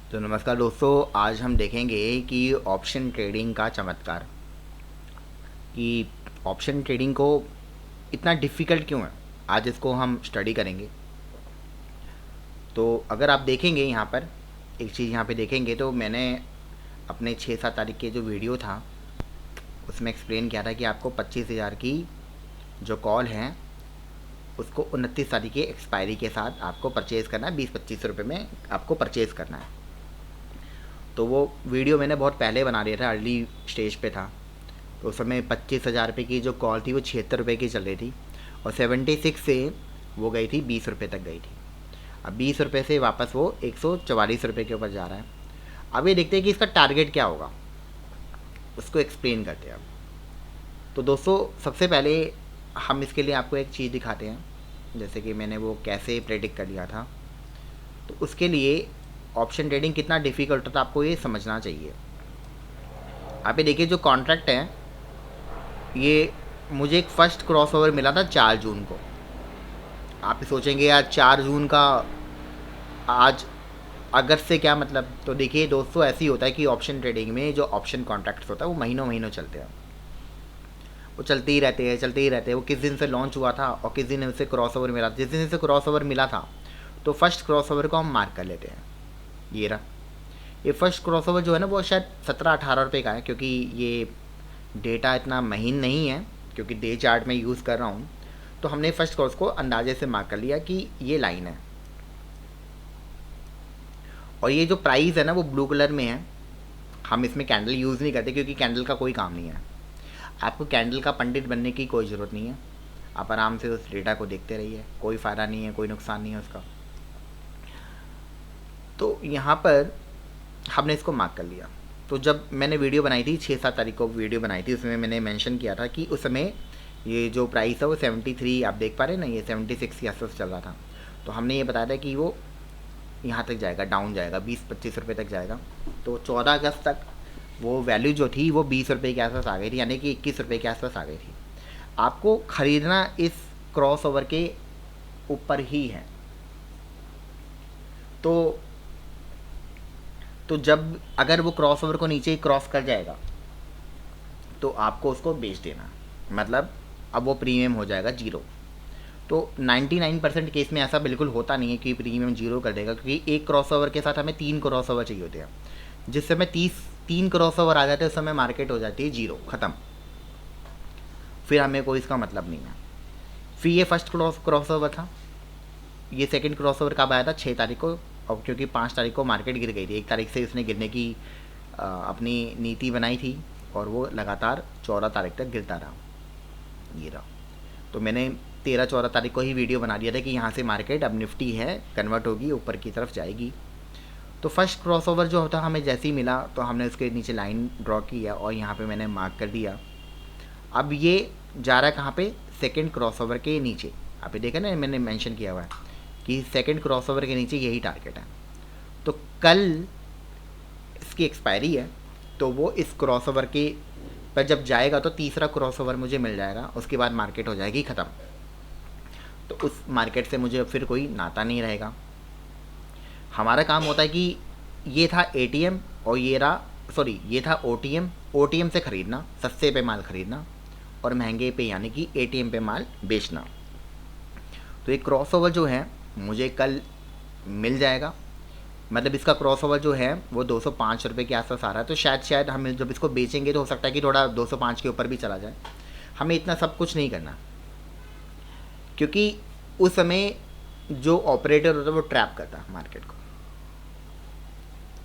तो नमस्कार दोस्तों, आज हम देखेंगे कि ऑप्शन ट्रेडिंग का चमत्कार, कि ऑप्शन ट्रेडिंग को इतना डिफ़िकल्ट क्यों है। आज इसको हम स्टडी करेंगे। तो अगर आप देखेंगे यहाँ पर एक चीज़ यहाँ पे देखेंगे तो मैंने अपने 6-7 तारीख के जो वीडियो था उसमें एक्सप्लेन किया था कि आपको 25,000 की जो कॉल है उसको 29 तारीख की एक्सपायरी के साथ आपको परचेज़ करना है। 20-25 रुपये में आपको परचेज़ करना है। तो वो वीडियो मैंने बहुत पहले बना दिया था, अर्ली स्टेज पे था। तो उस समय 25,000 रुपये की जो कॉल थी वो 76 रुपये की चल रही थी और 76 से वो गई थी 20 रुपये तक गई थी। अब 20 रुपये से वापस वो 144 रुपये के ऊपर जा रहा है। अब ये देखते हैं कि इसका टारगेट क्या होगा, उसको एक्सप्लेन करते हैं अब। तो दोस्तों, सबसे पहले हम इसके लिए आपको एक चीज़ दिखाते हैं, जैसे कि मैंने वो कैसे प्रेडिक्ट कर लिया था। तो उसके लिए ऑप्शन ट्रेडिंग कितना डिफ़िकल्ट होता है आपको ये समझना चाहिए। आप ये देखिए, जो कॉन्ट्रैक्ट है ये मुझे एक फ़र्स्ट क्रॉस ओवर मिला था 4 जून को। आप सोचेंगे यार 4 जून का आज अगस्त से क्या मतलब। तो देखिए दोस्तों, ऐसे ही होता है कि ऑप्शन ट्रेडिंग में जो ऑप्शन कॉन्ट्रैक्ट्स होता है वो महीनों महीनों चलते हैं। वो चलते ही रहते हैं, चलते ही रहते हैं। वो किस दिन से लॉन्च हुआ था और किस दिन उसे क्रॉस ओवर मिला था। जिस दिन से क्रॉस ओवर मिला था तो फर्स्ट क्रॉस ओवर को हम मार्क कर लेते हैं। ये रहा। ये फर्स्ट क्रॉस ओवर जो है ना वो शायद 17-18 रुपये का है, क्योंकि ये डेटा इतना महीन नहीं है, क्योंकि डे चार्ट में यूज़ कर रहा हूँ। तो हमने फर्स्ट क्रॉस को अंदाजे से मार्क कर लिया कि ये लाइन है। और ये जो प्राइस है ना वो ब्लू कलर में है। हम इसमें कैंडल यूज़ नहीं करते क्योंकि कैंडल का कोई काम नहीं है। आपको कैंडल का पंडित बनने की कोई ज़रूरत नहीं है। आप आराम से उस डेटा को देखते रहिए, कोई फ़ायदा नहीं है, कोई नुकसान नहीं है उसका। तो यहाँ पर हमने इसको मार्क कर लिया। तो जब मैंने वीडियो बनाई थी 6-7 तारीख को वीडियो बनाई थी, उसमें मैंने मेंशन किया था कि उस समय ये जो प्राइस है वो 73, आप देख पा रहे हैं ना, ये 76 के आसपास चल रहा था। तो हमने ये बताया था कि वो यहाँ तक जाएगा, डाउन जाएगा, 20-25 रुपये तक जाएगा। तो 14 अगस्त तक वो वैल्यू जो थी वो 20 रुपये के आसपास आ गई थी, यानी कि 21 रुपये के आसपास आ गई थी। आपको ख़रीदना इस क्रॉस ओवर के ऊपर ही है। तो जब अगर वो क्रॉस ओवर को नीचे ही क्रॉस कर जाएगा तो आपको उसको बेच देना, मतलब अब वो प्रीमियम हो जाएगा जीरो। तो 99% केस में ऐसा बिल्कुल होता नहीं है कि प्रीमियम जीरो कर देगा, क्योंकि एक क्रॉस ओवर के साथ हमें 3 क्रॉस ओवर चाहिए होते हैं। जिस समय 3 क्रॉस ओवर आ जाते हैं उस समय मार्केट हो जाती है जीरो, ख़त्म। फिर हमें कोई इसका मतलब नहीं है। फिर ये फर्स्ट क्रॉस ओवर था। ये सेकंड क्रॉस ओवर कब आया था? 6 तारीख को। और क्योंकि 5 तारीख को मार्केट गिर गई थी, 1 तारीख से उसने गिरने की अपनी नीति बनाई थी और वो लगातार 14 तारीख तक गिरता रहा। ये रहा। तो मैंने 13-14 तारीख को ही वीडियो बना दिया था कि यहाँ से मार्केट अब निफ्टी है, कन्वर्ट होगी, ऊपर की तरफ जाएगी। तो फर्स्ट क्रॉस ओवर जो होता हमें जैसे ही मिला तो हमने उसके नीचे लाइन ड्रॉ किया और यहाँ पे मैंने मार्क कर दिया। अब ये जा रहा है कहाँ पे? सेकंड क्रॉस ओवर के नीचे। आप ये देखा ना, मैंने मेंशन किया हुआ है कि सेकंड क्रॉस ओवर के नीचे यही टारगेट है। तो कल इसकी एक्सपायरी है, तो वो इस क्रॉस ओवर के पर जब जाएगा तो तीसरा क्रॉस ओवर मुझे मिल जाएगा, उसके बाद मार्केट हो जाएगी ख़त्म। तो उस मार्केट से मुझे फिर कोई नाता नहीं रहेगा। हमारा काम होता है कि ये था एटीएम और ये रहा, सॉरी, ये था ओटीएम। ओटीएम से ख़रीदना, सस्ते पे माल ख़रीदना, और महंगे पे यानी कि एटीएम पे माल बेचना। तो ये क्रॉस ओवर जो है मुझे कल मिल जाएगा। मतलब इसका क्रॉस ओवर जो है वो 205 रुपये के आसपास आ रहा है। तो शायद हम जब इसको बेचेंगे तो हो सकता है कि थोड़ा 205 के ऊपर भी चला जाए। हमें इतना सब कुछ नहीं करना, क्योंकि उस समय जो ऑपरेटर होता है वो ट्रैप करता है मार्केट को।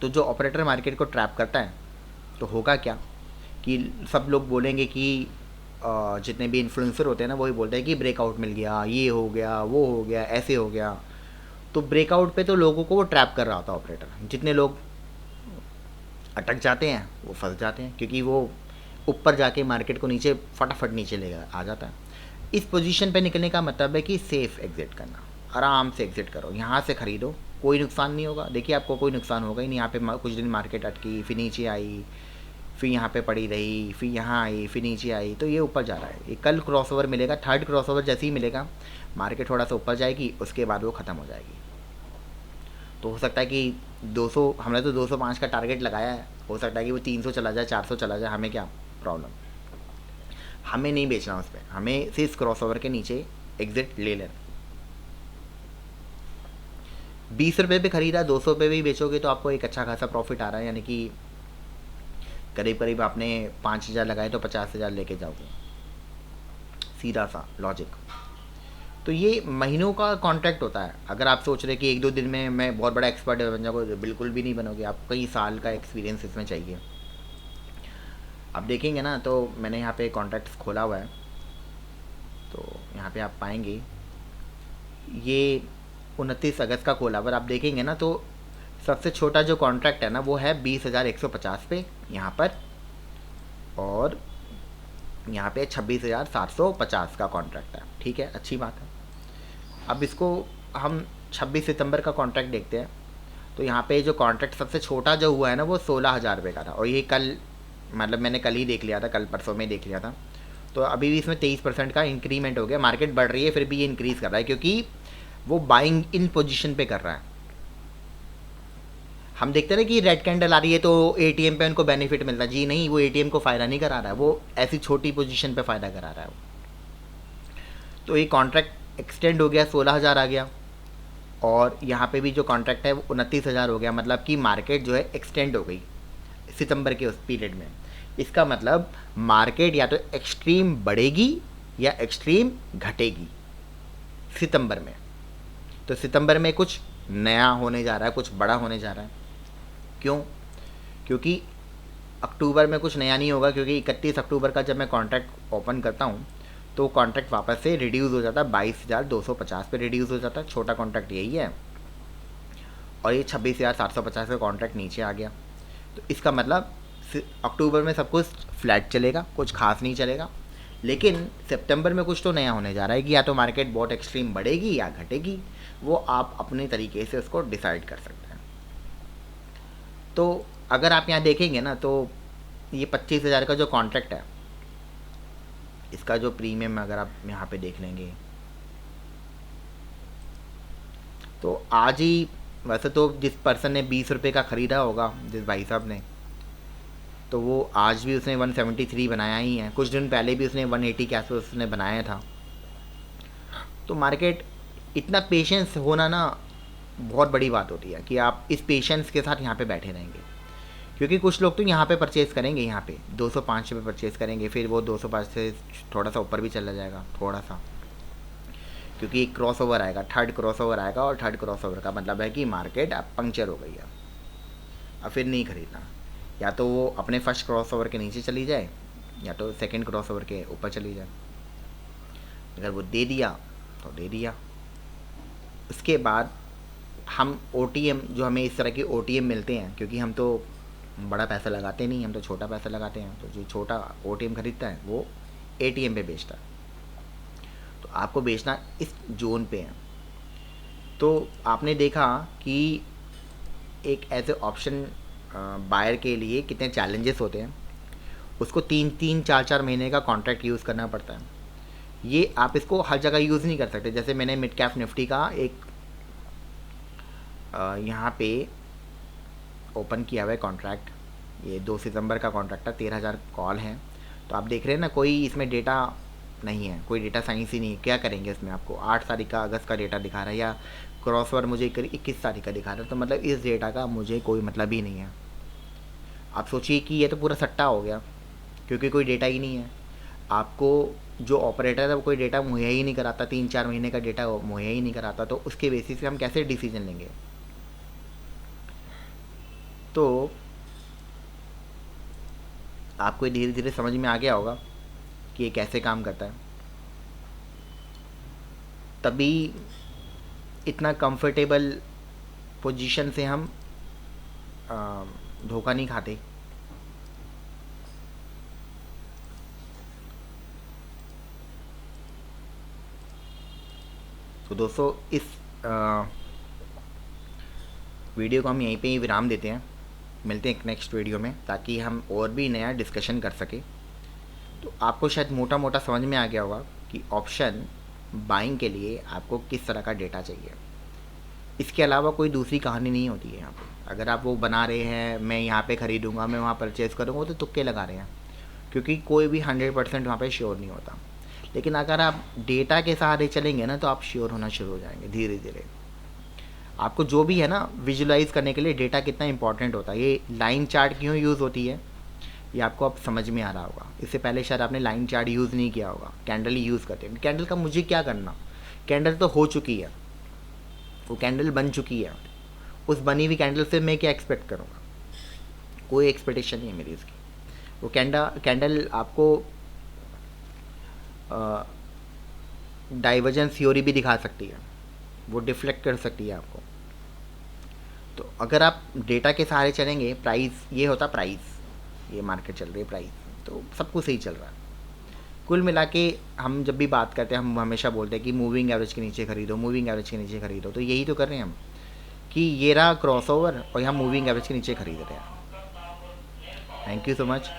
तो जो ऑपरेटर मार्केट को ट्रैप करता है तो होगा क्या कि सब लोग बोलेंगे कि जितने भी इन्फ्लुएंसर होते हैं ना वही बोलते हैं कि ब्रेकआउट मिल गया, ये हो गया, वो हो गया, ऐसे हो गया। तो ब्रेकआउट पे तो लोगों को वो ट्रैप कर रहा होता है ऑपरेटर। जितने लोग अटक जाते हैं वो फंस जाते हैं, क्योंकि वो ऊपर जाके मार्केट को नीचे फटाफट नीचे ले आ जाता है। इस पोजीशन पे निकलने का मतलब है कि सेफ़ एग्ज़िट करना, आराम से एग्ज़िट करो, यहाँ से ख़रीदो, कोई नुकसान नहीं होगा। देखिए आपको कोई नुकसान होगा ही नहीं। यहाँ पे कुछ दिन मार्केट अटकी, फिर नीचे आई, फिर यहाँ पे पड़ी रही, फिर यहाँ आई, फिर नीचे आई, तो ये ऊपर जा रहा है। ये कल क्रॉस ओवर मिलेगा, थर्ड क्रॉस ओवर जैसे ही मिलेगा मार्केट थोड़ा सा ऊपर जाएगी, उसके बाद वो ख़त्म हो जाएगी। तो हो सकता है कि 200, हमने तो 205 का टारगेट लगाया है, हो सकता है कि वो 300 चला जाए, 400 चला जाए, हमें क्या प्रॉब्लम। हमें नहीं बेचना उस पर, हमें सिर्फ क्रॉसओवर के नीचे एग्जिट ले लेना। 20 रुपये पे खरीदा, 200 रुपये भी बेचोगे तो आपको एक अच्छा खासा प्रॉफिट आ रहा है, यानी कि करीब करीब आपने 5,000 लगाए तो 50,000 लेके जाओगे, सीधा सा लॉजिक। तो ये महीनों का कॉन्ट्रैक्ट होता है। अगर आप सोच रहे कि 1-2 दिन में मैं बहुत बड़ा एक्सपर्ट बन जाऊँगा, बिल्कुल भी नहीं बनोगे, आपको कई साल का एक्सपीरियंस इसमें चाहिए। आप देखेंगे ना, तो मैंने यहाँ पे कॉन्ट्रैक्ट्स खोला हुआ है, तो यहाँ पे आप पाएंगे ये 29 अगस्त का खोला। अगर आप देखेंगे ना, तो सबसे छोटा जो कॉन्ट्रैक्ट है ना वो है 20,150 पे यहाँ पर, और यहाँ पे 26,750 का कॉन्ट्रैक्ट है। ठीक है, अच्छी बात है। अब इसको हम 26 सितंबर का कॉन्ट्रैक्ट देखते हैं। तो यहाँ पे जो कॉन्ट्रैक्ट सबसे छोटा जो हुआ है ना वो 16,000 रुपये का था, और ये कल, मतलब मैंने कल ही देख लिया था, कल परसों में देख लिया था। तो अभी भी इसमें 23% का इंक्रीमेंट हो गया। मार्केट बढ़ रही है फिर भी ये इंक्रीज़ कर रहा है, क्योंकि वो बाइंग इन पोजीशन पे कर रहा है। हम देखते हैं ना कि रेड कैंडल आ रही है तो एटीएम पे उनको बेनिफिट मिलता है, जी नहीं, वो एटीएम को फ़ायदा नहीं करा रहा है, वो ऐसी छोटी पोजीशन पे फ़ायदा करा रहा है वो। तो ये कॉन्ट्रैक्ट एक्सटेंड हो गया, 16,000 आ गया, और यहाँ पे भी जो कॉन्ट्रैक्ट है वो 29,000 हो गया। मतलब कि मार्केट जो है एक्सटेंड हो गई सितंबर के उस पीरियड में। इसका मतलब मार्केट या तो एक्सट्रीम बढ़ेगी या एक्सट्रीम घटेगी सितंबर में। तो सितंबर में कुछ नया होने जा रहा है, कुछ बड़ा होने जा रहा है। क्यों? क्योंकि अक्टूबर में कुछ नया नहीं होगा, क्योंकि 31 अक्टूबर का जब मैं कॉन्ट्रैक्ट ओपन करता हूँ तो कॉन्ट्रैक्ट वापस से रिड्यूस हो जाता है, 22,250 पे रिड्यूस हो जाता है। छोटा कॉन्ट्रैक्ट यही है, और ये 26,750 का कॉन्ट्रैक्ट नीचे आ गया। तो इसका मतलब अक्टूबर में सब कुछ फ्लैट चलेगा, कुछ खास नहीं चलेगा। लेकिन सितंबर में कुछ तो नया होने जा रहा है कि या तो मार्केट बहुत एक्सट्रीम बढ़ेगी या घटेगी, वो आप अपने तरीके से उसको डिसाइड कर सकते हैं। तो अगर आप यहाँ देखेंगे ना, तो ये 25,000 का जो कॉन्ट्रैक्ट है, इसका जो प्रीमियम अगर आप यहाँ पे देख लेंगे तो आज ही, वैसे तो जिस पर्सन ने 20 रुपये का ख़रीदा होगा, जिस भाई साहब ने, तो वो आज भी उसने 173 बनाया ही है। कुछ दिन पहले भी उसने 180 के आसपास उसने बनाया था। तो मार्केट, इतना पेशेंस होना ना बहुत बड़ी बात होती है, कि आप इस पेशेंस के साथ यहाँ पे बैठे रहेंगे। क्योंकि कुछ लोग तो यहाँ पे परचेज़ करेंगे, यहाँ पे 205 पे परचेज़ करेंगे, फिर वो 205 से थोड़ा सा ऊपर भी चला जाएगा, थोड़ा सा, क्योंकि एक क्रॉस ओवर आएगा, थर्ड क्रॉस ओवर आएगा, और थर्ड क्रॉस ओवर का मतलब है कि मार्केट अब पंक्चर हो गई है, अब फिर नहीं खरीदना। या तो वो अपने फर्स्ट क्रॉस ओवर के नीचे चली जाए, या तो सेकंड क्रॉस ओवर के ऊपर चली जाए। अगर वो दे दिया तो दे दिया। उसके बाद हम OTM, जो हमें इस तरह के OTM मिलते हैं, क्योंकि हम तो बड़ा पैसा लगाते नहीं, हम तो छोटा पैसा लगाते हैं, तो जो छोटा OTM खरीदता है वो ATM पे बेचता है। तो आपको बेचना इस जोन पे है। तो आपने देखा कि एक ऐसे ऑप्शन बायर के लिए कितने चैलेंजेस होते हैं। उसको 3-3, 4-4 महीने का कॉन्ट्रैक्ट यूज़ करना पड़ता है। ये आप इसको हर जगह यूज़ नहीं कर सकते। जैसे मैंने मिड कैप निफ्टी का एक यहाँ पे ओपन किया हुआ है कॉन्ट्रैक्ट, ये 2 सितंबर का कॉन्ट्रैक्ट है, 13,000 कॉल हैं। तो आप देख रहे हैं ना, कोई इसमें डेटा नहीं है, कोई डेटा साइंस ही नहीं है। क्या करेंगे इसमें? आपको 8 तारीख का अगस्त का डेटा दिखा रहा है, या क्रॉसओवर मुझे 21 तारीख का दिखा रहा है। तो मतलब इस डेटा का मुझे कोई मतलब ही नहीं है। आप सोचिए कि ये तो पूरा सट्टा हो गया, क्योंकि कोई डेटा ही नहीं है। आपको जो ऑपरेटर है वो कोई डेटा मुहैया ही नहीं कराता, 3-4 महीने का डेटा मुहैया ही नहीं कराता, तो उसके बेसिस पे हम कैसे डिसीजन लेंगे? तो आपको धीरे धीरे समझ में आ गया होगा कि ये कैसे काम करता है। तभी इतना कंफर्टेबल पोजीशन से हम धोखा नहीं खाते। तो दोस्तों, इस वीडियो को हम यहीं पे ही विराम देते हैं। मिलते हैं एक नेक्स्ट वीडियो में, ताकि हम और भी नया डिस्कशन कर सकें। तो आपको शायद मोटा मोटा समझ में आ गया होगा कि ऑप्शन बाइंग के लिए आपको किस तरह का डेटा चाहिए। इसके अलावा कोई दूसरी कहानी नहीं होती है यहाँ पे। अगर आप वो बना रहे हैं मैं यहाँ पे ख़रीदूँगा, मैं वहाँ परचेज़ करूँगा, वो तो तुक्के लगा रहे हैं, क्योंकि कोई भी 100% वहाँ पे श्योर नहीं होता। लेकिन अगर आप डेटा के सहारे चलेंगे ना तो आप श्योर होना शुरू हो जाएंगे धीरे धीरे। आपको जो भी है ना विजुलाइज करने के लिए डेटा कितना इंपॉर्टेंट होता है। ये लाइन चार्ट क्यों यूज़ होती है ये आपको अब समझ में आ रहा होगा। इससे पहले शायद आपने लाइन चार्ट यूज़ नहीं किया होगा, कैंडल ही यूज़ करते हैं। कैंडल का मुझे क्या करना, कैंडल तो हो चुकी है, वो कैंडल बन चुकी है, उस बनी हुई कैंडल से मैं क्या एक्सपेक्ट करूँगा, कोई एक्सपेक्टेशन नहीं है मेरी इसकी। वो कैंडल आपको डाइवर्जेंस थ्योरी भी दिखा सकती है, वो डिफ्लेक्ट कर सकती है आपको। तो अगर आप डेटा के सहारे चलेंगे, प्राइस ये होता, प्राइस ये मार्केट चल रही है प्राइस, तो सब कुछ सही चल रहा है। कुल मिला के हम जब भी बात करते हैं हम हमेशा बोलते हैं कि मूविंग एवरेज के नीचे खरीदो, मूविंग एवरेज के नीचे खरीदो। तो यही तो कर रहे हैं हम कि ये रहा क्रॉसओवर और यहाँ मूविंग एवरेज के नीचे खरीद रहे हैं। Thank you so much.